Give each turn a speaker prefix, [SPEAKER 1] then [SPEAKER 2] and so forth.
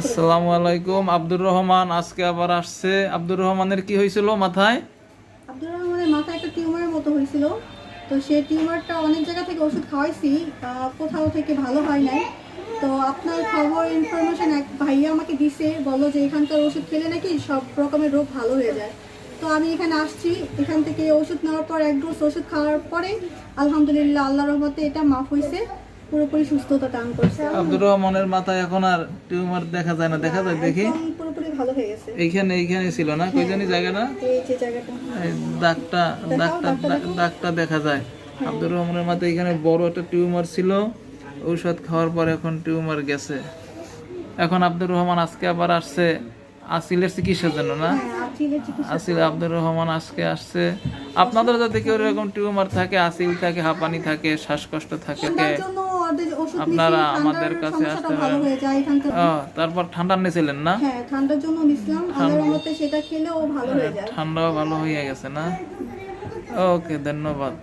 [SPEAKER 1] আসসালামু আলাইকুম। আব্দুর রহমান আজকে আবার আসছে। আব্দুর রহমানের কি হয়েছিল মাথায়?
[SPEAKER 2] আব্দুর রহমানের মাথায় একটা টিউমারের মতো হয়েছিল। তো সেই টিউমারটা অনেক জায়গা থেকে ওষুধ খাওয়াইছি, কোথাও থেকে ভালো হয় নাই। তো আপনার খবর ইনফরমেশন এক ভাইয়া আমাকে দিছে, বললো যে এখানকার ওষুধ খেলে নাকি সব রকমের রোগ ভালো হয়ে যায়। তো আমি এখানে আসছি, এখান থেকে ওষুধ নেওয়ার পর এক ডোজ ওষুধ খাওয়ার পরে আলহামদুলিল্লাহ আল্লাহর রহমতে এটা মাফ হয়েছে, পুরোপুরি সুস্থতা দান করছে।
[SPEAKER 1] আব্দুর রহমানের মাথায় এখন আর টিউমার দেখা যায় না? দেখা যায়, দেখি।
[SPEAKER 2] একদম পুরোপুরি ভালো হয়ে গেছে।
[SPEAKER 1] এইখানে ছিল না? কই জানি জায়গাটা?
[SPEAKER 2] এই যে জায়গাটা,
[SPEAKER 1] এই দাগটা দেখা যায়। আব্দুর রহমানের মাথায় এখানে বড় একটা টিউমার ছিল, ঔষধ খাওয়ার পর এখন টিউমার গেছে। এখন আব্দুর রহমান আজকে আবার আসছে আসিলের চিকিৎসার জন্য, না? আসিল আব্দুর রহমান আজকে আসছে। আপনাদের যাতে কেউ এরকম টিউমার থাকে, আসিল থাকে, হাঁপানি থাকে, শ্বাসকষ্ট থাকে, আপনারা আমাদের কাছে আসতে পারেন। তারপর ঠান্ডা নিয়েছিলেন না?
[SPEAKER 2] হ্যাঁ, ঠান্ডার জন্য নিছিলাম, আল্লাহর রহমতে সেটা খেলেও ভালো হয়ে যায়।
[SPEAKER 1] ঠান্ডাও ভালো হয়ে গেছে না? ওকে, ধন্যবাদ।